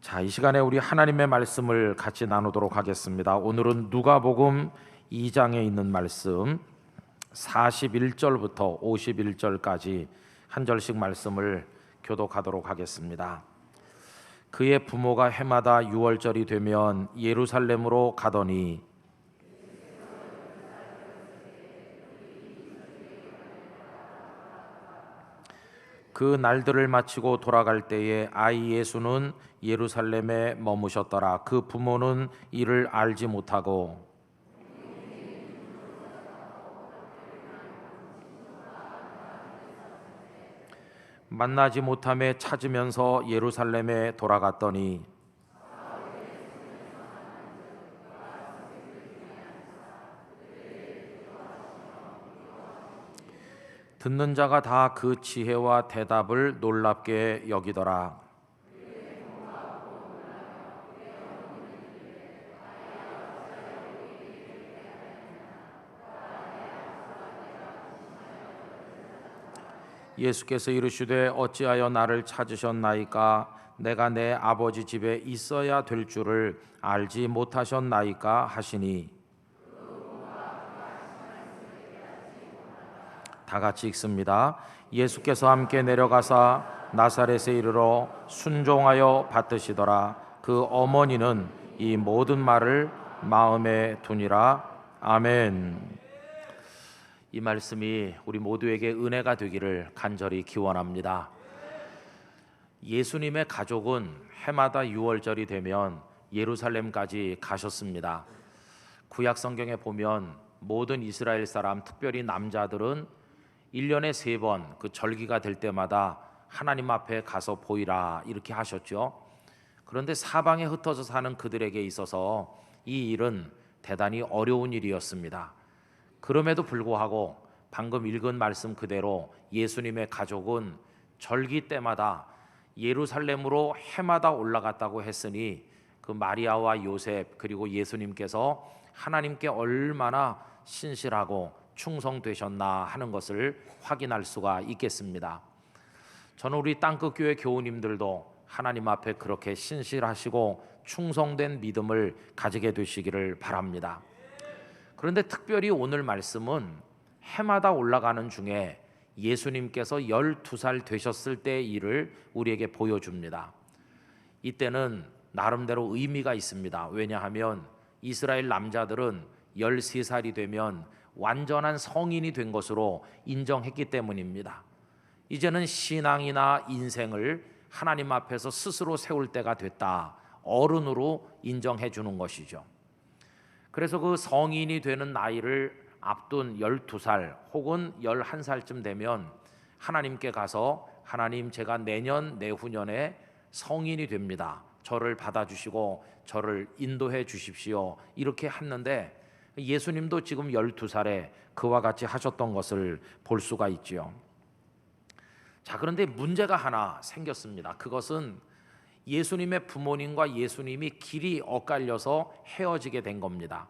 자, 이 시간에 우리 하나님의 말씀을 같이 나누도록 하겠습니다. 오늘은 누가복음 2장에 있는 말씀 41절부터 51절까지 한 절씩 말씀을 교독하도록 하겠습니다. 그의 부모가 해마다 유월절이 되면 예루살렘으로 가더니 그 날들을 마치고 돌아갈 때에 아이 예수는 예루살렘에 머무셨더라. 그 부모는 이를 알지 못하고 만나지 못함에 찾으면서 예루살렘에 돌아갔더니 듣는 자가 다 그 지혜와 대답을 놀랍게 여기더라. 예수께서 이르시되 어찌하여 나를 찾으셨나이까? 내가 내 아버지 집에 있어야 될 줄을 알지 못하셨나이까? 하시니 다 같이 읽습니다. 예수께서 함께 내려가사 나사렛에 이르러 순종하여 받드시더라. 그 어머니는 이 모든 말을 마음에 두니라. 아멘. 이 말씀이 우리 모두에게 은혜가 되기를 간절히 기원합니다. 예수님의 가족은 해마다 유월절이 되면 예루살렘까지 가셨습니다. 구약 성경에 보면 모든 이스라엘 사람, 특별히 남자들은 1년에 3번 그 절기가 될 때마다 하나님 앞에 가서 보이라 이렇게 하셨죠. 그런데 사방에 흩어져 사는 그들에게 있어서 이 일은 대단히 어려운 일이었습니다. 그럼에도 불구하고 방금 읽은 말씀 그대로 예수님의 가족은 절기 때마다 예루살렘으로 해마다 올라갔다고 했으니 그 마리아와 요셉 그리고 예수님께서 하나님께 얼마나 신실하고 충성되셨나 하는 것을 확인할 수가 있겠습니다. 저는 우리 땅끝교회 교우님들도 하나님 앞에 그렇게 신실하시고 충성된 믿음을 가지게 되시기를 바랍니다. 그런데 특별히 오늘 말씀은 해마다 올라가는 중에 예수님께서 12살 되셨을 때의 일을 우리에게 보여줍니다. 이때는 나름대로 의미가 있습니다. 왜냐하면 이스라엘 남자들은 13살이 되면 완전한 성인이 된 것으로 인정했기 때문입니다. 이제는 신앙이나 인생을 하나님 앞에서 스스로 세울 때가 됐다. 어른으로 인정해 주는 것이죠. 그래서 그 성인이 되는 나이를 앞둔 12살 혹은 11살쯤 되면 하나님께 가서 하나님, 제가 내년 내후년에 성인이 됩니다. 저를 받아주시고 저를 인도해 주십시오. 이렇게 했는데 예수님도 지금 12살에 그와 같이 하셨던 것을 볼 수가 있지요. 자, 그런데 문제가 하나 생겼습니다. 그것은 예수님의 부모님과 예수님이 길이 엇갈려서 헤어지게 된 겁니다.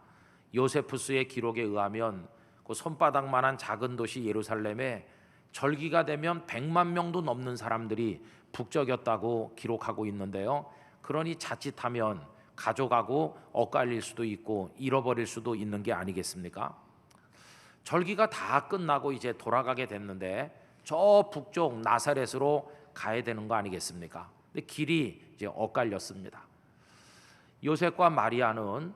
요세푸스의 기록에 의하면 그 손바닥만한 작은 도시 예루살렘에 절기가 되면 100만 명도 넘는 사람들이 북적였다고 기록하고 있는데요. 그러니 자칫하면 가족하고 엇갈릴 수도 있고 잃어버릴 수도 있는 게 아니겠습니까? 절기가 다 끝나고 이제 돌아가게 됐는데 저 북쪽 나사렛으로 가야 되는 거 아니겠습니까? 근데 길이 이제 엇갈렸습니다. 요셉과 마리아는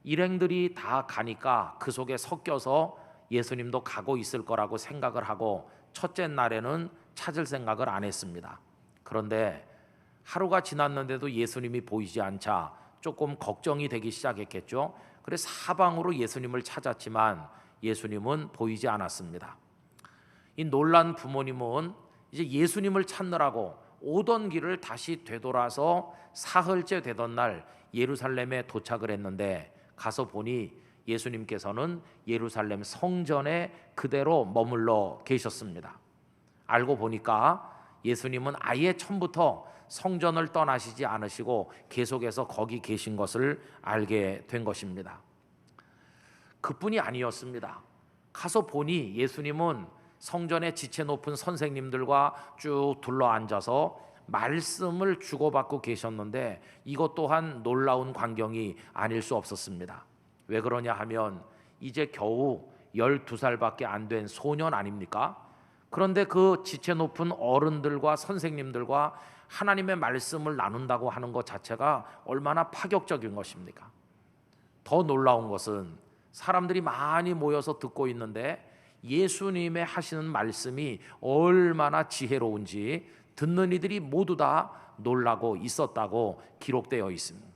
일행들이 다 가니까 그 속에 섞여서 예수님도 가고 있을 거라고 생각을 하고 첫째 날에는 찾을 생각을 안 했습니다. 그런데 하루가 지났는데도 예수님이 보이지 않자 조금 걱정이 되기 시작했겠죠. 그래서 사방으로 예수님을 찾았지만 예수님은 보이지 않았습니다. 이 놀란 부모님은 이제 예수님을 찾느라고 오던 길을 다시 되돌아서 사흘째 되던 날 예루살렘에 도착을 했는데 가서 보니 예수님께서는 예루살렘 성전에 그대로 머물러 계셨습니다. 알고 보니까 예수님은 아예 처음부터 성전을 떠나시지 않으시고 계속해서 거기 계신 것을 알게 된 것입니다. 그뿐이 아니었습니다. 가서 보니 예수님은 성전의 지체 높은 선생님들과 쭉 둘러앉아서 말씀을 주고받고 계셨는데 이것 또한 놀라운 광경이 아닐 수 없었습니다. 왜 그러냐 하면 이제 겨우 12살밖에 안 된 소년 아닙니까? 그런데 그 지체 높은 어른들과 선생님들과 하나님의 말씀을 나눈다고 하는 것 자체가 얼마나 파격적인 것입니까? 더 놀라운 것은 사람들이 많이 모여서 듣고 있는데 예수님의 하시는 말씀이 얼마나 지혜로운지 듣는 이들이 모두 다 놀라고 있었다고 기록되어 있습니다.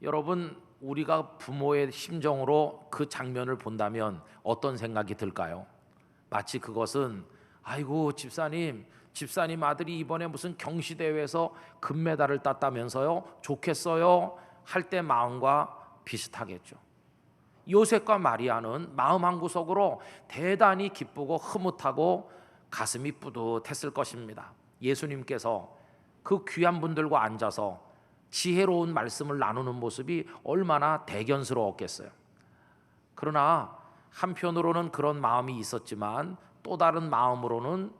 여러분, 우리가 부모의 심정으로 그 장면을 본다면 어떤 생각이 들까요? 마치 그것은 아이고 집사님 아들이 이번에 무슨 경시대회에서 금메달을 땄다면서요, 좋겠어요 할 때 마음과 비슷하겠죠. 요셉과 마리아는 마음 한구석으로 대단히 기쁘고 흐뭇하고 가슴이 뿌듯했을 것입니다. 예수님께서 그 귀한 분들과 앉아서 지혜로운 말씀을 나누는 모습이 얼마나 대견스러웠겠어요. 그러나 한편으로는 그런 마음이 있었지만 또 다른 마음으로는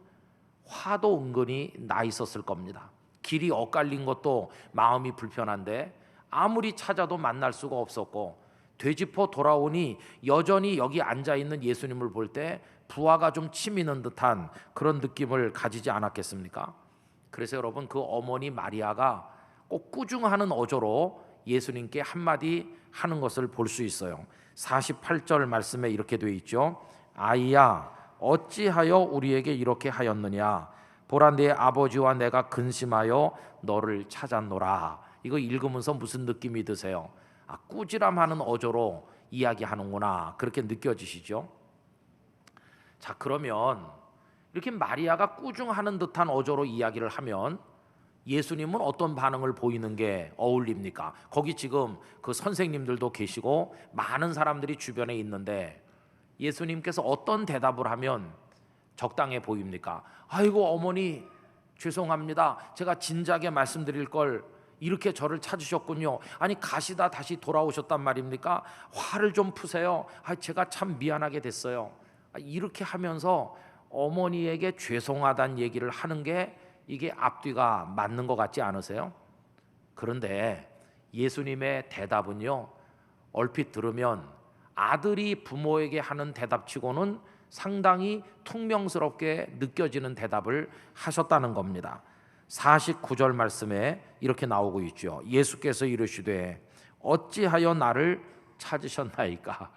화도 은근히 나 있었을 겁니다. 길이 엇갈린 것도 마음이 불편한데 아무리 찾아도 만날 수가 없었고, 되짚어 돌아오니 여전히 여기 앉아있는 예수님을 볼 때 부하가 좀 치미는 듯한 그런 느낌을 가지지 않았겠습니까? 그래서 여러분, 그 어머니 마리아가 꼭 꾸중하는 어조로 예수님께 한마디 하는 것을 볼 수 있어요. 48절 말씀에 이렇게 되어 있죠. 아이야, 어찌하여 우리에게 이렇게 하였느냐? 보라, 네 아버지와 내가 근심하여 너를 찾았노라. 이거 읽으면서 무슨 느낌이 드세요? 꾸지람하는 어조로 이야기하는구나, 그렇게 느껴지시죠? 자, 그러면 이렇게 마리아가 꾸중하는 듯한 어조로 이야기를 하면 예수님은 어떤 반응을 보이는 게 어울립니까? 거기 지금 그 선생님들도 계시고 많은 사람들이 주변에 있는데 예수님께서 어떤 대답을 하면 적당해 보입니까? 아이고 어머니 죄송합니다. 제가 진작에 말씀드릴 걸 이렇게 저를 찾으셨군요. 아니 가시다 다시 돌아오셨단 말입니까? 화를 좀 푸세요. 제가 참 미안하게 됐어요. 이렇게 하면서 어머니에게 죄송하다는 얘기를 하는 게 이게 앞뒤가 맞는 것 같지 않으세요? 그런데 예수님의 대답은요, 얼핏 들으면 아들이 부모에게 하는 대답치고는 상당히 퉁명스럽게 느껴지는 대답을 하셨다는 겁니다. 49절 말씀에 이렇게 나오고 있죠. 예수께서 이르시되 어찌하여 나를 찾으셨나이까?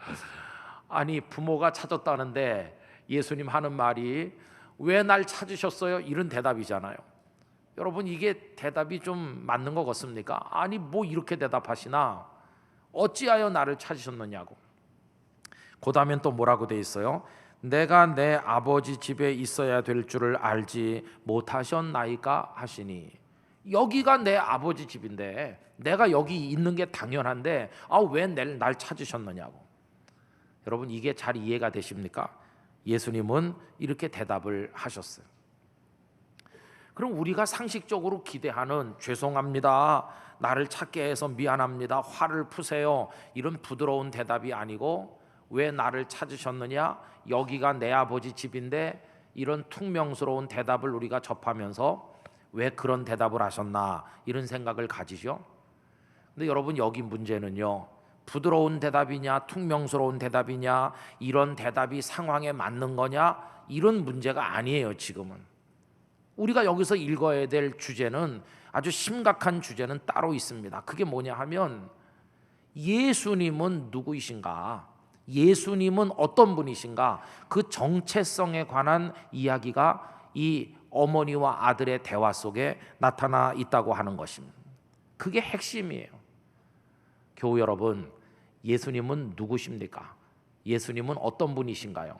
아니 부모가 찾았다는데 예수님 하는 말이 왜 날 찾으셨어요? 이런 대답이잖아요. 여러분, 이게 대답이 좀 맞는 것 같습니까? 아니 뭐 이렇게 대답하시나? 어찌하여 나를 찾으셨느냐고. 그 다음엔 또 뭐라고 돼 있어요? 내가 내 아버지 집에 있어야 될 줄을 알지 못하셨나이까 하시니. 여기가 내 아버지 집인데 내가 여기 있는 게 당연한데 왜 날 찾으셨느냐고. 여러분, 이게 잘 이해가 되십니까? 예수님은 이렇게 대답을 하셨어요. 그럼 우리가 상식적으로 기대하는 죄송합니다, 나를 찾게 해서 미안합니다, 화를 푸세요, 이런 부드러운 대답이 아니고 왜 나를 찾으셨느냐, 여기가 내 아버지 집인데, 이런 퉁명스러운 대답을 우리가 접하면서 왜 그런 대답을 하셨나 이런 생각을 가지죠. 근데 여러분, 여기 문제는요, 부드러운 대답이냐 퉁명스러운 대답이냐, 이런 대답이 상황에 맞는 거냐, 이런 문제가 아니에요. 지금은 우리가 여기서 읽어야 될 주제는, 아주 심각한 주제는 따로 있습니다. 그게 뭐냐 하면 예수님은 누구이신가, 예수님은 어떤 분이신가, 그 정체성에 관한 이야기가 이 어머니와 아들의 대화 속에 나타나 있다고 하는 것입니다. 그게 핵심이에요. 교우 여러분, 예수님은 누구십니까? 예수님은 어떤 분이신가요?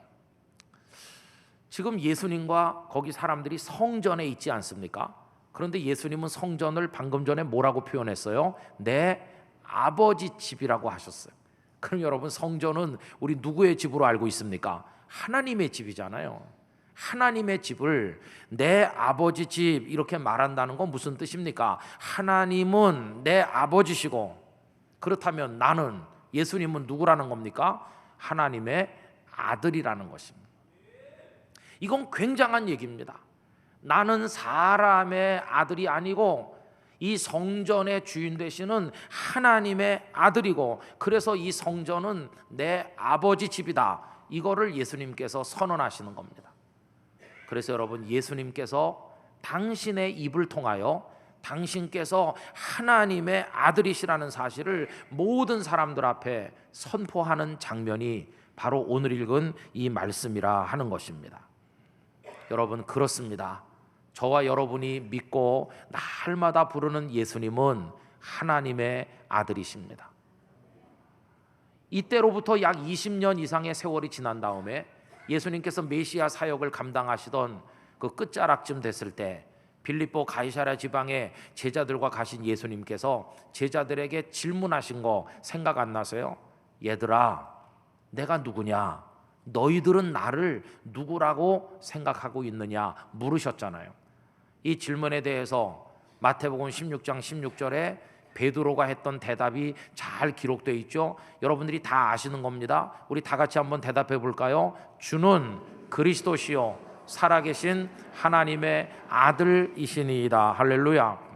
지금 예수님과 거기 사람들이 성전에 있지 않습니까? 그런데 예수님은 성전을 방금 전에 뭐라고 표현했어요? 내 아버지 집이라고 하셨어요. 그럼 여러분, 성전은 우리 누구의 집으로 알고 있습니까? 하나님의 집이잖아요. 하나님의 집을 내 아버지 집 이렇게 말한다는 건 무슨 뜻입니까? 하나님은 내 아버지시고, 그렇다면 나는, 예수님은 누구라는 겁니까? 하나님의 아들이라는 것입니다. 이건 굉장한 얘기입니다. 나는 사람의 아들이 아니고 이 성전의 주인 되시는 하나님의 아들이고, 그래서 이 성전은 내 아버지 집이다. 이거를 예수님께서 선언하시는 겁니다. 그래서 여러분, 예수님께서 당신의 입을 통하여 당신께서 하나님의 아들이시라는 사실을 모든 사람들 앞에 선포하는 장면이 바로 오늘 읽은 이 말씀이라 하는 것입니다. 여러분, 그렇습니다. 저와 여러분이 믿고 날마다 부르는 예수님은 하나님의 아들이십니다. 이때로부터 약 20년 이상의 세월이 지난 다음에 예수님께서 메시아 사역을 감당하시던 그 끝자락쯤 됐을 때 빌립보 가이사랴 지방에 제자들과 가신 예수님께서 제자들에게 질문하신 거 생각 안 나세요? 얘들아, 내가 누구냐? 너희들은 나를 누구라고 생각하고 있느냐? 물으셨잖아요. 이 질문에 대해서 마태복음 16장 16절에 베드로가 했던 대답이 잘 기록되어 있죠. 여러분들이 다 아시는 겁니다. 우리 다 같이 한번 대답해 볼까요? 주는 그리스도시요 살아계신 하나님의 아들이시니이다. 할렐루야.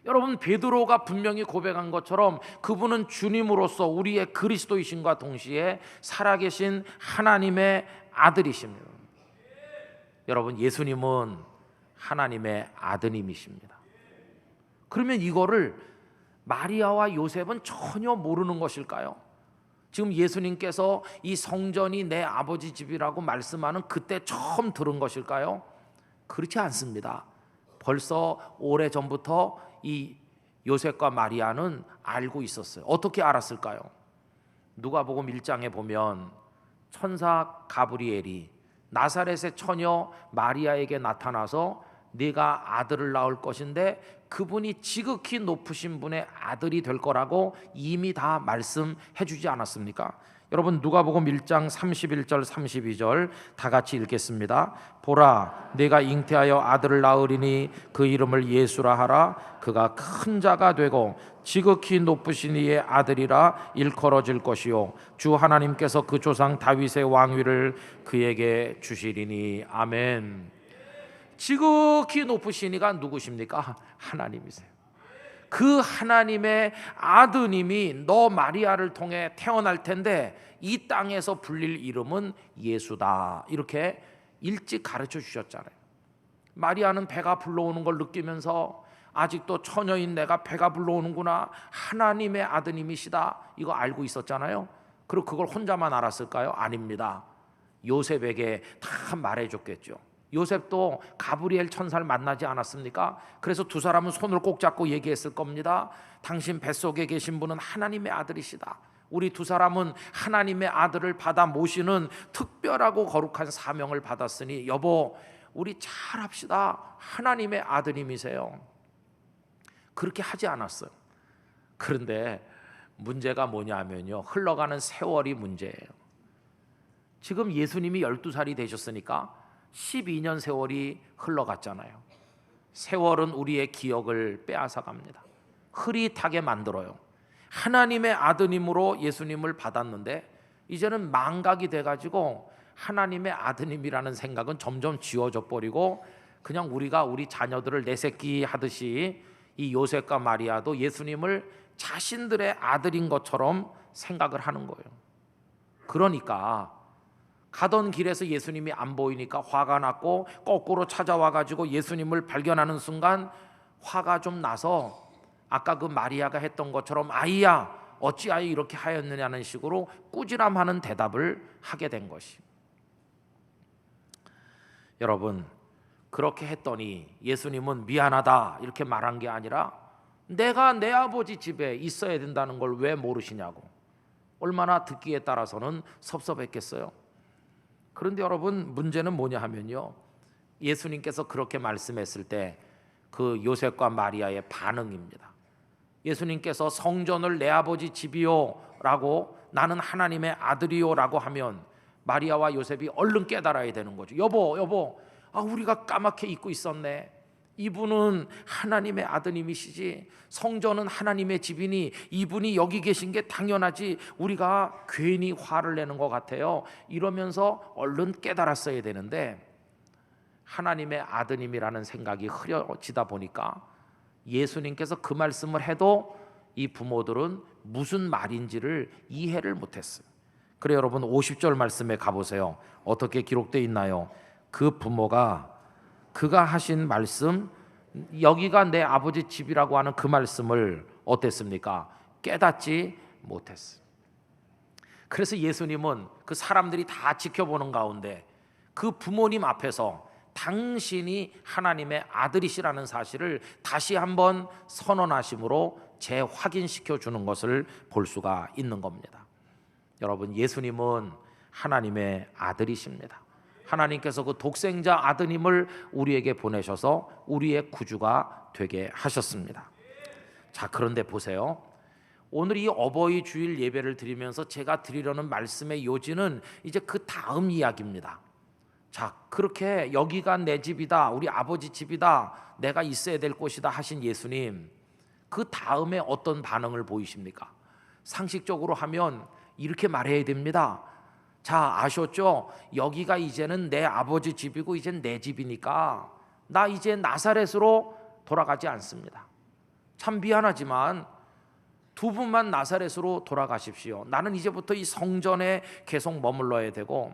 여러분, 베드로가 분명히 고백한 것처럼 그분은 주님으로서 우리의 그리스도이신과 동시에 살아계신 하나님의 아들이십니다. 여러분, 예수님은 하나님의 아드님이십니다. 그러면 이거를 마리아와 요셉은 전혀 모르는 것일까요? 지금 예수님께서 이 성전이 내 아버지 집이라고 말씀하는 그때 처음 들은 것일까요? 그렇지 않습니다. 벌써 오래전부터 이 요셉과 마리아는 알고 있었어요. 어떻게 알았을까요? 누가복음 1장에 보면 천사 가브리엘이 나사렛의 처녀 마리아에게 나타나서 네가 아들을 낳을 것인데 그분이 지극히 높으신 분의 아들이 될 거라고 이미 다 말씀해 주지 않았습니까? 여러분, 누가복음 1장 31절 32절 다 같이 읽겠습니다. 보라, 내가 잉태하여 아들을 낳으리니 그 이름을 예수라 하라. 그가 큰 자가 되고 지극히 높으신 이의 아들이라 일컬어질 것이요 주 하나님께서 그 조상 다윗의 왕위를 그에게 주시리니. 아멘. 지극히 높으신 이가 누구십니까? 하나님이세요. 그 하나님의 아드님이 너 마리아를 통해 태어날 텐데 이 땅에서 불릴 이름은 예수다. 이렇게 일찍 가르쳐 주셨잖아요. 마리아는 배가 불러오는 걸 느끼면서 아직도 처녀인 내가 배가 불러오는구나, 하나님의 아드님이시다, 이거 알고 있었잖아요. 그리고 그걸 혼자만 알았을까요? 아닙니다. 요셉에게 다 말해줬겠죠. 요셉도 가브리엘 천사를 만나지 않았습니까? 그래서 두 사람은 손을 꼭 잡고 얘기했을 겁니다. 당신 뱃속에 계신 분은 하나님의 아들이시다. 우리 두 사람은 하나님의 아들을 받아 모시는 특별하고 거룩한 사명을 받았으니 여보, 우리 잘합시다. 하나님의 아드님이세요. 그렇게 하지 않았어요. 그런데 문제가 뭐냐면요, 흘러가는 세월이 문제예요. 지금 예수님이 12살이 되셨으니까 12년 세월이 흘러갔잖아요. 세월은 우리의 기억을 빼앗아 갑니다. 흐릿하게 만들어요. 하나님의 아드님으로 예수님을 받았는데 이제는 망각이 돼가지고 하나님의 아드님이라는 생각은 점점 지워져 버리고 그냥 우리가 우리 자녀들을 내 새끼 하듯이 이 요셉과 마리아도 예수님을 자신들의 아들인 것처럼 생각을 하는 거예요. 그러니까 가던 길에서 예수님이 안 보이니까 화가 났고 거꾸로 찾아와 가지고 예수님을 발견하는 순간 화가 좀 나서 아까 그 마리아가 했던 것처럼 아이야 어찌하여 이렇게 하였느냐는 식으로 꾸지람하는 대답을 하게 된 것이. 여러분, 그렇게 했더니 예수님은 미안하다 이렇게 말한 게 아니라 내가 내 아버지 집에 있어야 된다는 걸 왜 모르시냐고. 얼마나 듣기에 따라서는 섭섭했겠어요. 그런데 여러분, 문제는 뭐냐 하면요, 예수님께서 그렇게 말씀했을 때 그 요셉과 마리아의 반응입니다. 예수님께서 성전을 내 아버지 집이요 라고, 나는 하나님의 아들이요 라고 하면 마리아와 요셉이 얼른 깨달아야 되는 거죠. 여보, 우리가 까맣게 잊고 있었네. 이분은 하나님의 아드님이시지, 성전은 하나님의 집이니 이분이 여기 계신 게 당연하지, 우리가 괜히 화를 내는 것 같아요. 이러면서 얼른 깨달았어야 되는데 하나님의 아드님이라는 생각이 흐려지다 보니까 예수님께서 그 말씀을 해도 이 부모들은 무슨 말인지를 이해를 못했어요. 그래 여러분 50절 말씀에 가보세요. 어떻게 기록되어 있나요? 그 부모가 그가 하신 말씀, 여기가 내 아버지 집이라고 하는 그 말씀을 어땠습니까? 깨닫지 못했어요. 그래서 예수님은 그 사람들이 다 지켜보는 가운데 그 부모님 앞에서 당신이 하나님의 아들이시라는 사실을 다시 한번 선언하심으로 재확인시켜 주는 것을 볼 수가 있는 겁니다. 여러분, 예수님은 하나님의 아들이십니다. 하나님께서 그 독생자 아드님을 우리에게 보내셔서 우리의 구주가 되게 하셨습니다. 자, 그런데 보세요. 오늘 이 어버이 주일 예배를 드리면서 제가 드리려는 말씀의 요지는 이제 그 다음 이야기입니다. 자, 그렇게 여기가 내 집이다, 우리 아버지 집이다, 내가 있어야 될 곳이다 하신 예수님, 그 다음에 어떤 반응을 보이십니까? 상식적으로 하면 이렇게 말해야 됩니다. 자, 아셨죠? 여기가 이제는 내 아버지 집이고 이젠 내 집이니까 나 이제 나사렛으로 돌아가지 않습니다. 참 미안하지만 두 분만 나사렛으로 돌아가십시오. 나는 이제부터 이 성전에 계속 머물러야 되고,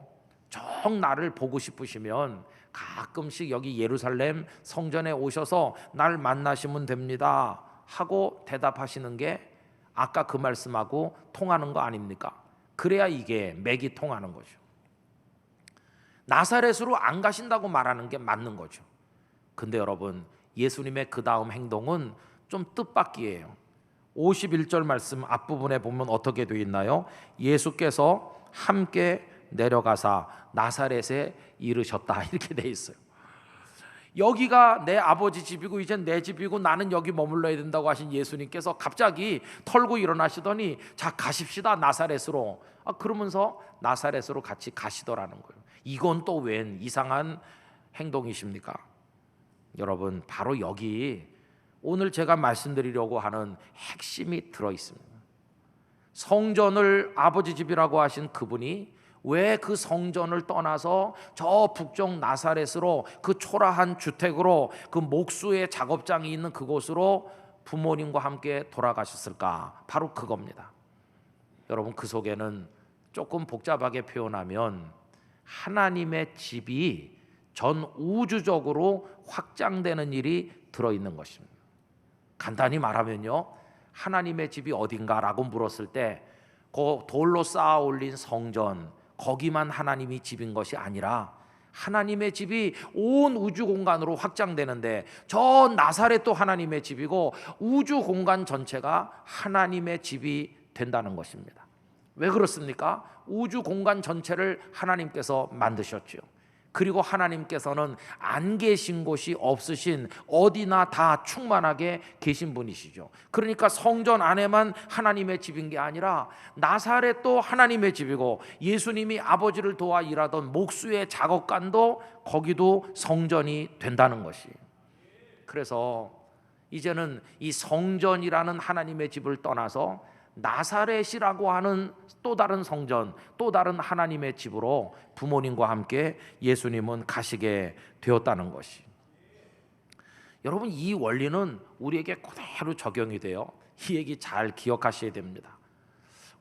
정 나를 보고 싶으시면 가끔씩 여기 예루살렘 성전에 오셔서 날 만나시면 됩니다 하고 대답하시는 게 아까 그 말씀하고 통하는 거 아닙니까? 그래야 이게 맥이 통하는 거죠. 나사렛으로 안 가신다고 말하는 게 맞는 거죠. 근데 여러분, 예수님의 그 다음 행동은 좀 뜻밖이에요. 51절 말씀 앞부분에 보면 어떻게 되어 있나요? 예수께서 함께 내려가사 나사렛에 이르셨다 이렇게 돼 있어요. 여기가 내 아버지 집이고 이젠 내 집이고 나는 여기 머물러야 된다고 하신 예수님께서 갑자기 털고 일어나시더니 자, 가십시다 나사렛으로. 그러면서 나사렛으로 같이 가시더라는 거예요. 이건 또 웬 이상한 행동이십니까? 여러분, 바로 여기 오늘 제가 말씀드리려고 하는 핵심이 들어 있습니다. 성전을 아버지 집이라고 하신 그분이 왜 그 성전을 떠나서 저 북쪽 나사렛으로, 그 초라한 주택으로, 그 목수의 작업장이 있는 그곳으로 부모님과 함께 돌아가셨을까? 바로 그겁니다. 여러분, 그 속에는 조금 복잡하게 표현하면 하나님의 집이 전 우주적으로 확장되는 일이 들어있는 것입니다. 간단히 말하면요, 하나님의 집이 어딘가라고 물었을 때 그 돌로 쌓아 올린 성전, 거기만 하나님이 집인 것이 아니라 하나님의 집이 온 우주 공간으로 확장되는데 저 나사렛도 하나님의 집이고 우주 공간 전체가 하나님의 집이 된다는 것입니다. 왜 그렇습니까? 우주 공간 전체를 하나님께서 만드셨죠. 그리고 하나님께서는 안 계신 곳이 없으신, 어디나 다 충만하게 계신 분이시죠. 그러니까 성전 안에만 하나님의 집인 게 아니라 나사렛도 하나님의 집이고 예수님이 아버지를 도와 일하던 목수의 작업관도 거기도 성전이 된다는 것이에요. 그래서 이제는 이 성전이라는 하나님의 집을 떠나서 나사렛이라고 하는 또 다른 성전, 또 다른 하나님의 집으로 부모님과 함께 예수님은 가시게 되었다는 것이. 여러분, 이 원리는 우리에게 그대로 적용이 돼요. 이 얘기 잘 기억하셔야 됩니다.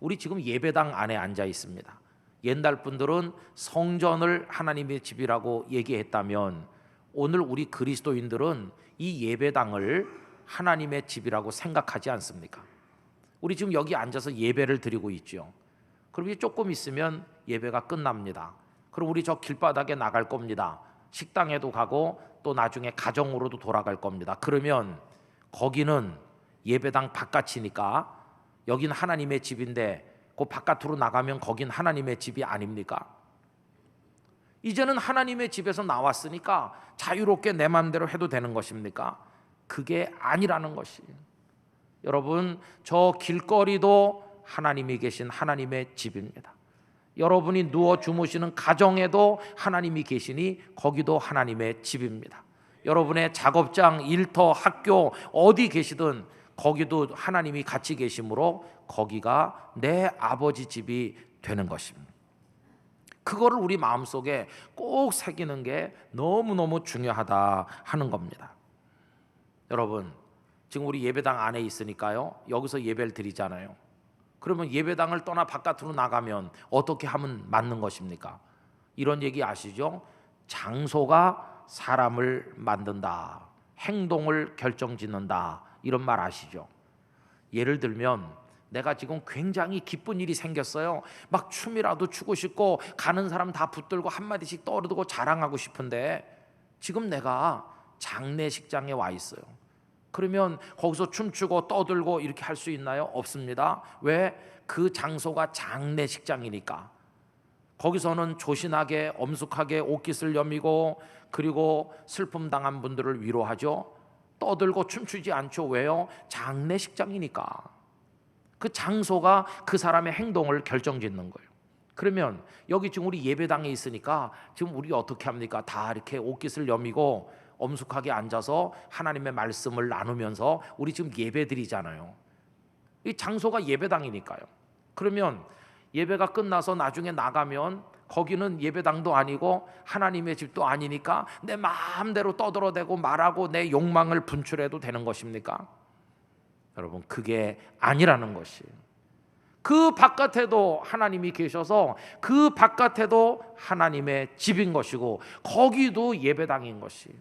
우리 지금 예배당 안에 앉아 있습니다. 옛날 분들은 성전을 하나님의 집이라고 얘기했다면 오늘 우리 그리스도인들은 이 예배당을 하나님의 집이라고 생각하지 않습니까? 우리 지금 여기 앉아서 예배를 드리고 있죠. 그럼 이제 조금 있으면 예배가 끝납니다. 그럼 우리 저 길바닥에 나갈 겁니다. 식당에도 가고 또 나중에 가정으로도 돌아갈 겁니다. 그러면 거기는 예배당 바깥이니까 여긴 하나님의 집인데 그 바깥으로 나가면 거긴 하나님의 집이 아닙니까? 이제는 하나님의 집에서 나왔으니까 자유롭게 내 마음대로 해도 되는 것입니까? 그게 아니라는 것이에요. 여러분, 저 길거리도 하나님이 계신 하나님의 집입니다. 여러분이 누워 주무시는 가정에도 하나님이 계시니 거기도 하나님의 집입니다. 여러분의 작업장, 일터, 학교 어디 계시든 거기도 하나님이 같이 계시므로 거기가 내 아버지 집이 되는 것입니다. 그거를 우리 마음속에 꼭 새기는 게 너무너무 중요하다 하는 겁니다. 여러분, 지금 우리 예배당 안에 있으니까요, 여기서 예배를 드리잖아요. 그러면 예배당을 떠나 바깥으로 나가면 어떻게 하면 맞는 것입니까? 이런 얘기 아시죠? 장소가 사람을 만든다, 행동을 결정짓는다, 이런 말 아시죠? 예를 들면 내가 지금 굉장히 기쁜 일이 생겼어요. 막 춤이라도 추고 싶고 가는 사람 다 붙들고 한마디씩 떠들고 자랑하고 싶은데 지금 내가 장례식장에 와 있어요. 그러면 거기서 춤추고 떠들고 이렇게 할 수 있나요? 없습니다. 왜? 그 장소가 장례식장이니까. 거기서는 조신하게 엄숙하게 옷깃을 여미고 그리고 슬픔 당한 분들을 위로하죠. 떠들고 춤추지 않죠. 왜요? 장례식장이니까. 그 장소가 그 사람의 행동을 결정짓는 거예요. 그러면 여기 지금 우리 예배당에 있으니까 지금 우리 어떻게 합니까? 다 이렇게 옷깃을 여미고 엄숙하게 앉아서 하나님의 말씀을 나누면서 우리 지금 예배 드리잖아요. 이 장소가 예배당이니까요. 그러면 예배가 끝나서 나중에 나가면 거기는 예배당도 아니고 하나님의 집도 아니니까 내 마음대로 떠들어대고 말하고 내 욕망을 분출해도 되는 것입니까? 여러분, 그게 아니라는 것이에요. 그 바깥에도 하나님이 계셔서 그 바깥에도 하나님의 집인 것이고 거기도 예배당인 것이에요.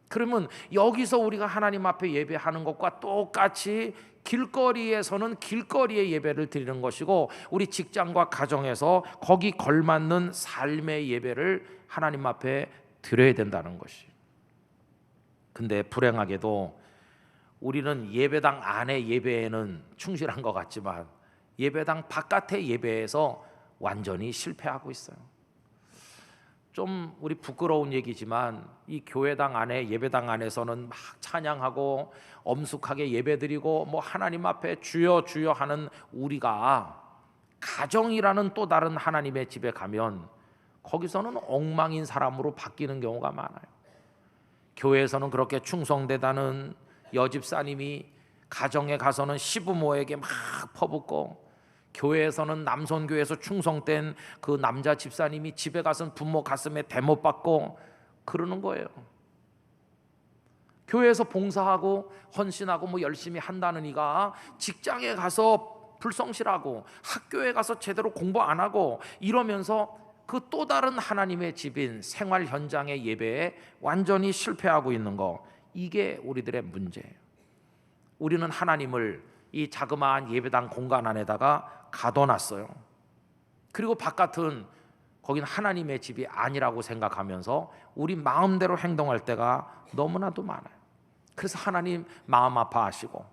그러면 여기서 우리가 하나님 앞에 예배하는 것과 똑같이 길거리에서는 길거리의 예배를 드리는 것이고 우리 직장과 가정에서 거기 걸맞는 삶의 예배를 하나님 앞에 드려야 된다는 것이에요. 근데 불행하게도 우리는 예배당 안의 예배에는 충실한 것 같지만 예배당 바깥의 예배에서 완전히 실패하고 있어요. 좀 우리 부끄러운 얘기지만 이 교회당 안에 예배당 안에서는 막 찬양하고 엄숙하게 예배드리고 뭐 하나님 앞에 주여 주여 하는 우리가 가정이라는 또 다른 하나님의 집에 가면 거기서는 엉망인 사람으로 바뀌는 경우가 많아요. 교회에서는 그렇게 충성되다는 여집사님이 가정에 가서는 시부모에게 막 퍼붓고 교회에서는 남선교회에서 충성된 그 남자 집사님이 집에 가서는 부모 가슴에 대못 받고 그러는 거예요. 교회에서 봉사하고 헌신하고 뭐 열심히 한다는 이가 직장에 가서 불성실하고 학교에 가서 제대로 공부 안 하고 이러면서 그 또 다른 하나님의 집인 생활 현장의 예배에 완전히 실패하고 있는 거, 이게 우리들의 문제예요. 우리는 하나님을 이 자그마한 예배당 공간 안에다가 가둬놨어요. 그리고 바깥은 거긴 하나님의 집이 아니라고 생각하면서 우리 마음대로 행동할 때가 너무나도 많아요. 그래서 하나님 마음 아파하시고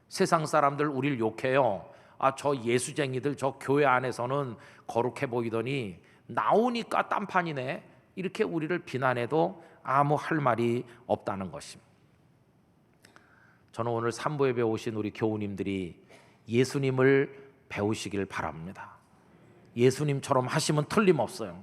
세상 사람들 우리를 욕해요. 저 예수쟁이들 저 교회 안에서는 거룩해 보이더니 나오니까 딴판이네, 이렇게 우리를 비난해도 아무 할 말이 없다는 것입니다. 저는 오늘 산부 예배 오신 우리 교우님들이 예수님을 배우시길 바랍니다. 예수님처럼 하시면 틀림없어요.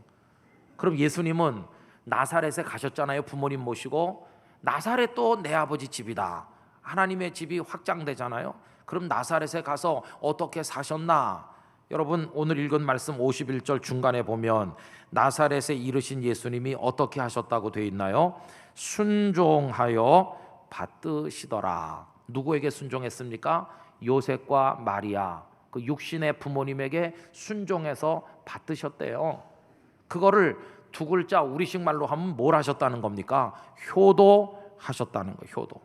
그럼 예수님은 나사렛에 가셨잖아요. 부모님 모시고. 나사렛도 내 아버지 집이다. 하나님의 집이 확장되잖아요. 그럼 나사렛에 가서 어떻게 사셨나? 여러분, 오늘 읽은 말씀 51절 중간에 보면 나사렛에 이르신 예수님이 어떻게 하셨다고 되어 있나요? 순종하여 받드시더라. 누구에게 순종했습니까? 요셉과 마리아, 그 육신의 부모님에게 순종해서 받드셨대요. 그거를 두 글자 우리식 말로 하면 뭘 하셨다는 겁니까? 효도하셨다는 거예요. 효도.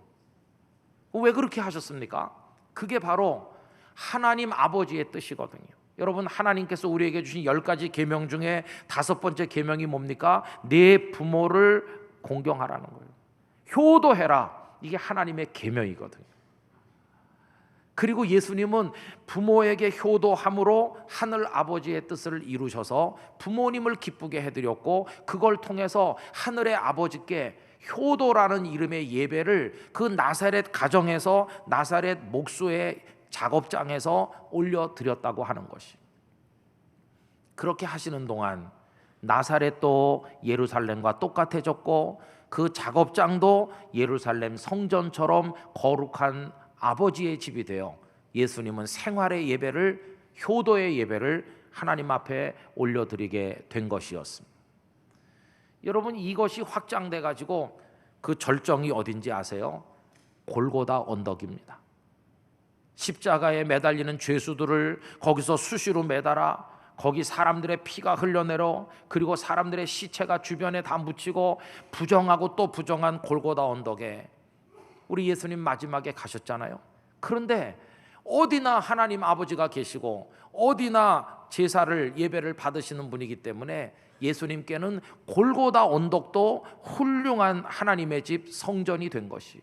왜 그렇게 하셨습니까? 그게 바로 하나님 아버지의 뜻이거든요. 여러분, 하나님께서 우리에게 주신 10가지 계명 중에 5번째 계명이 뭡니까? 네 부모를 공경하라는 거예요. 효도해라. 이게 하나님의 계명이거든요. 그리고 예수님은 부모에게 효도함으로 하늘 아버지의 뜻을 이루셔서 부모님을 기쁘게 해드렸고 그걸 통해서 하늘의 아버지께 효도라는 이름의 예배를 그 나사렛 가정에서 나사렛 목수의 작업장에서 올려드렸다고 하는 것이. 그렇게 하시는 동안 나사렛도 예루살렘과 똑같아졌고 그 작업장도 예루살렘 성전처럼 거룩한 아버지의 집이 되어 예수님은 생활의 예배를, 효도의 예배를 하나님 앞에 올려드리게 된 것이었습니다. 여러분, 이것이 확장돼 가지고 그 절정이 어딘지 아세요? 골고다 언덕입니다. 십자가에 매달리는 죄수들을 거기서 수시로 매달아 거기 사람들의 피가 흘러내려 그리고 사람들의 시체가 주변에 다 묻히고 부정하고 또 부정한 골고다 언덕에 우리 예수님 마지막에 가셨잖아요. 그런데 어디나 하나님 아버지가 계시고 어디나 제사를 예배를 받으시는 분이기 때문에 예수님께는 골고다 언덕도 훌륭한 하나님의 집 성전이 된 것이에요.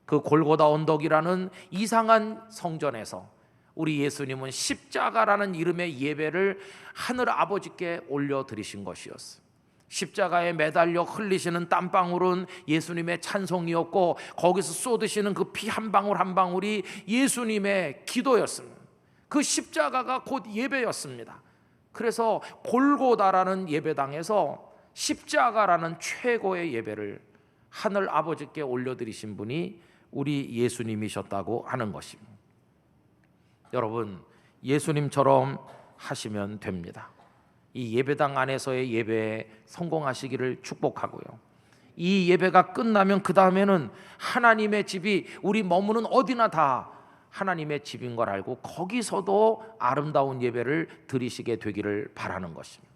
그 골고다 언덕이라는 이상한 성전에서 우리 예수님은 십자가라는 이름의 예배를 하늘 아버지께 올려드리신 것이었어요. 십자가에 매달려 흘리시는 땀방울은 예수님의 찬송이었고 거기서 쏟으시는 그 피 한 방울 한 방울이 예수님의 기도였습니다. 그 십자가가 곧 예배였습니다. 그래서 골고다라는 예배당에서 십자가라는 최고의 예배를 하늘 아버지께 올려드리신 분이 우리 예수님이셨다고 하는 것입니다. 여러분, 예수님처럼 하시면 됩니다. 이 예배당 안에서의 예배에 성공하시기를 축복하고요. 이 예배가 끝나면 그 다음에는 하나님의 집이 우리 머무는 어디나 다 하나님의 집인 걸 알고 거기서도 아름다운 예배를 드리시게 되기를 바라는 것입니다.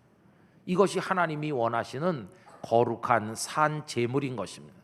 이것이 하나님이 원하시는 거룩한 산 제물인 것입니다.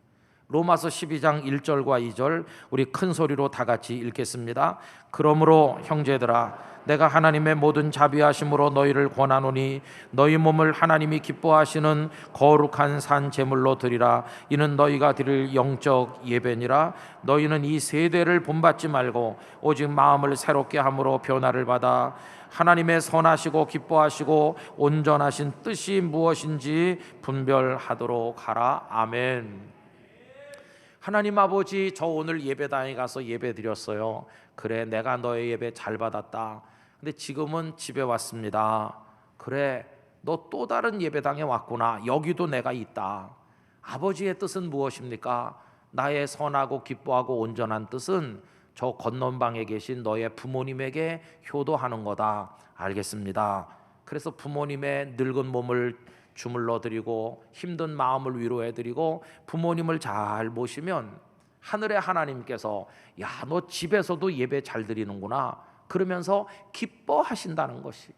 로마서 12장 1절과 2절 우리 큰 소리로 다 같이 읽겠습니다. 그러므로 형제들아 내가 하나님의 모든 자비하심으로 너희를 권하노니 너희 몸을 하나님이 기뻐하시는 거룩한 산 제물로 드리라. 이는 너희가 드릴 영적 예배니라. 너희는 이 세대를 본받지 말고 오직 마음을 새롭게 함으로 변화를 받아 하나님의 선하시고 기뻐하시고 온전하신 뜻이 무엇인지 분별하도록 하라. 아멘. 하나님 아버지, 저 오늘 예배당에 가서 예배 드렸어요. 그래, 내가 너의 예배 잘 받았다. 근데 지금은 집에 왔습니다. 그래, 너 또 다른 예배당에 왔구나. 여기도 내가 있다. 아버지의 뜻은 무엇입니까? 나의 선하고 기뻐하고 온전한 뜻은 저 건넌방에 계신 너의 부모님에게 효도하는 거다. 알겠습니다. 그래서 부모님의 늙은 몸을 주물러 드리고 힘든 마음을 위로해 드리고 부모님을 잘 모시면 하늘의 하나님께서 야, 너 집에서도 예배 잘 드리는구나 그러면서 기뻐하신다는 것이,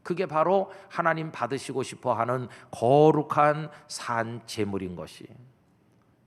그게 바로 하나님 받으시고 싶어 하는 거룩한 산 제물인 것이.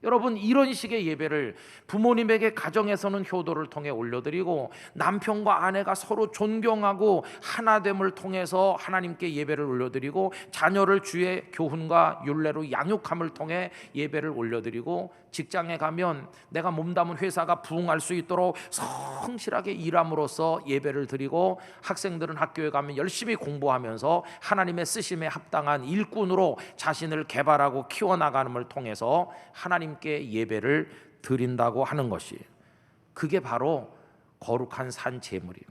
여러분, 이런 식의 예배를 부모님에게 가정에서는 효도를 통해 올려드리고 남편과 아내가 서로 존경하고 하나됨을 통해서 하나님께 예배를 올려드리고 자녀를 주의 교훈과 율례로 양육함을 통해 예배를 올려드리고 직장에 가면 내가 몸담은 회사가 부흥할 수 있도록 성실하게 일함으로써 예배를 드리고 학생들은 학교에 가면 열심히 공부하면서 하나님의 쓰심에 합당한 일꾼으로 자신을 개발하고 키워나가는을 통해서 하나님께 예배를 드린다고 하는 것이, 그게 바로 거룩한 산 제물이에요.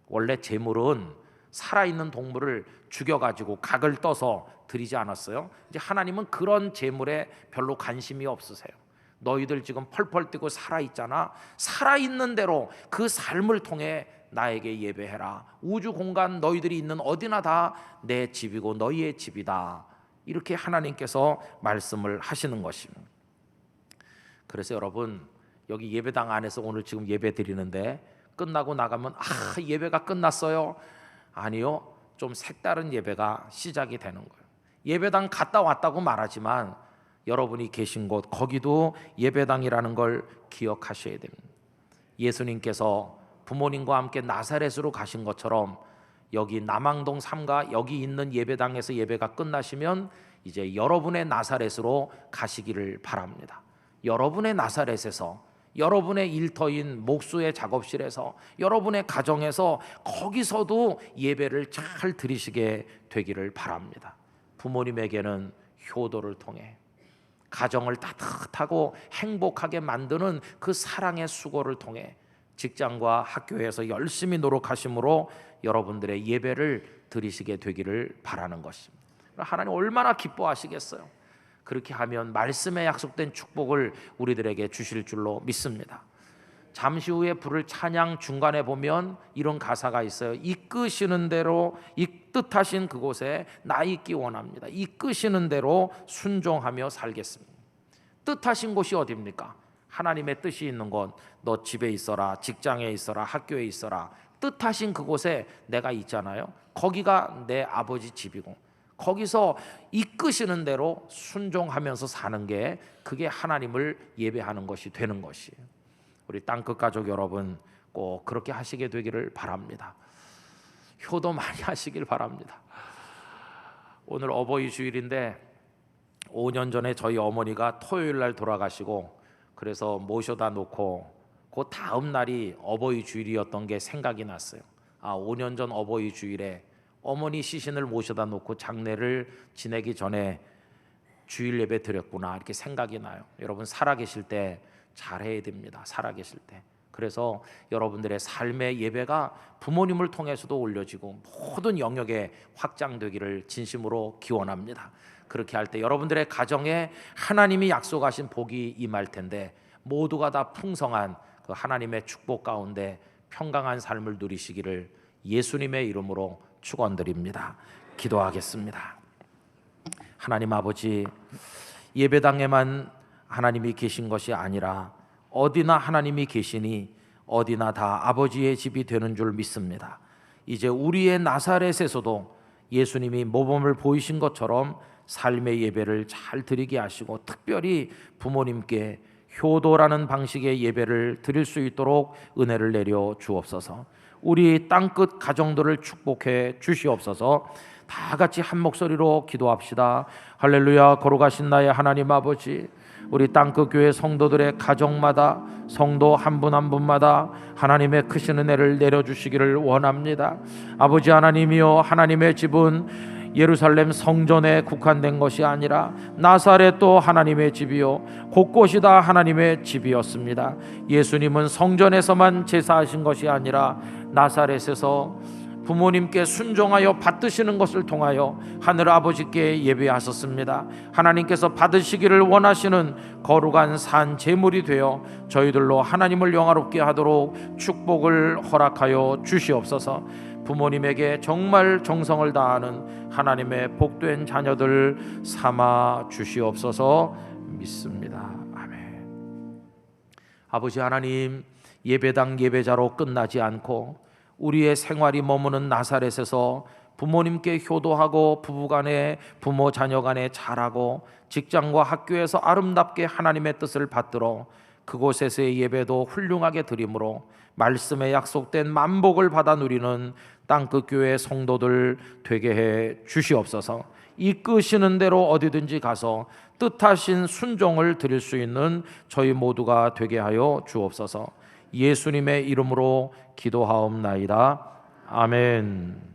원래 제물은 살아있는 동물을 죽여가지고 각을 떠서 드리지 않았어요. 이제 하나님은 그런 제물에 별로 관심이 없으세요. 너희들 지금 펄펄 뛰고 살아있잖아. 살아있는 대로 그 삶을 통해 나에게 예배해라. 우주 공간 너희들이 있는 어디나 다 내 집이고 너희의 집이다. 이렇게 하나님께서 말씀을 하시는 것입니다. 그래서 여러분, 여기 예배당 안에서 오늘 지금 예배 드리는데 끝나고 나가면 예배가 끝났어요. 아니요, 좀 색다른 예배가 시작이 되는 거예요. 예배당 갔다 왔다고 말하지만 여러분이 계신 곳 거기도 예배당이라는 걸 기억하셔야 됩니다. 예수님께서 부모님과 함께 나사렛으로 가신 것처럼 여기 남항동 3가 여기 있는 예배당에서 예배가 끝나시면 이제 여러분의 나사렛으로 가시기를 바랍니다. 여러분의 나사렛에서, 여러분의 일터인 목수의 작업실에서, 여러분의 가정에서 거기서도 예배를 잘 드리시게 되기를 바랍니다. 부모님에게는 효도를 통해 가정을 따뜻하고 행복하게 만드는 그 사랑의 수고를 통해 직장과 학교에서 열심히 노력하심으로 여러분들의 예배를 드리시게 되기를 바라는 것입니다. 하나님 얼마나 기뻐하시겠어요. 그렇게 하면 말씀에 약속된 축복을 우리들에게 주실 줄로 믿습니다. 잠시 후에 부를 찬양 중간에 보면 이런 가사가 있어요. 이끄시는 대로 뜻하신 그곳에 나 있기 원합니다. 이끄시는 대로 순종하며 살겠습니다. 뜻하신 곳이 어디입니까? 하나님의 뜻이 있는 곳, 너 집에 있어라, 직장에 있어라, 학교에 있어라, 뜻하신 그곳에 내가 있잖아요. 거기가 내 아버지 집이고, 거기서 이끄시는 대로 순종하면서 사는 게, 그게 하나님을 예배하는 것이 되는 것이에요. 우리 땅끝 가족 여러분, 꼭 그렇게 하시게 되기를 바랍니다. 효도 많이 하시길 바랍니다. 오늘 어버이 주일인데 5년 전에 저희 어머니가 토요일 날 돌아가시고, 그래서 모셔다 놓고 그 다음 날이 어버이 주일이었던 게 생각이 났어요. 5년 전 어버이 주일에 어머니 시신을 모셔다 놓고 장례를 지내기 전에 주일 예배 드렸구나, 이렇게 생각이 나요. 여러분, 살아계실 때 잘해야 됩니다. 살아계실 때. 그래서 여러분들의 삶의 예배가 부모님을 통해서도 올려지고 모든 영역에 확장되기를 진심으로 기원합니다. 그렇게 할 때 여러분들의 가정에 하나님이 약속하신 복이 임할 텐데, 모두가 다 풍성한 그 하나님의 축복 가운데 평강한 삶을 누리시기를 예수님의 이름으로 축원드립니다. 기도하겠습니다. 하나님 아버지, 예배당에만 하나님이 계신 것이 아니라 어디나 하나님이 계시니 어디나 다 아버지의 집이 되는 줄 믿습니다. 이제 우리의 나사렛에서도 예수님이 모범을 보이신 것처럼 삶의 예배를 잘 드리게 하시고, 특별히 부모님께 효도라는 방식의 예배를 드릴 수 있도록 은혜를 내려 주옵소서. 우리 땅끝 가정들을 축복해 주시옵소서. 다 같이 한 목소리로 기도합시다. 할렐루야. 거룩하신 나의 하나님 아버지, 우리 땅끝 교회 성도들의 가정마다, 성도 한 분 한 분마다 하나님의 크신 은혜를 내려주시기를 원합니다. 아버지 하나님이여, 하나님의 집은 예루살렘 성전에 국한된 것이 아니라 나사렛도 하나님의 집이요 곳곳이 다 하나님의 집이었습니다. 예수님은 성전에서만 제사하신 것이 아니라 나사렛에서 부모님께 순종하여 받드시는 것을 통하여 하늘 아버지께 예배하셨습니다. 하나님께서 받으시기를 원하시는 거룩한 산 제물이 되어 저희들로 하나님을 영화롭게 하도록 축복을 허락하여 주시옵소서. 부모님에게 정말 정성을 다하는 하나님의 복된 자녀들 삼아 주시옵소서 믿습니다. 아멘. 아버지 하나님, 예배당 예배자로 끝나지 않고 우리의 생활이 머무는 나사렛에서 부모님께 효도하고 부부간에, 부모 자녀간에 잘하고 직장과 학교에서 아름답게 하나님의 뜻을 받들어 그곳에서의 예배도 훌륭하게 드림으로 말씀에 약속된 만복을 받아 누리는 땅끝 교회 성도들 되게 해 주시옵소서. 이끄시는 대로 어디든지 가서 뜻하신 순종을 드릴 수 있는 저희 모두가 되게 하여 주옵소서. 예수님의 이름으로 기도하옵나이다. 아멘.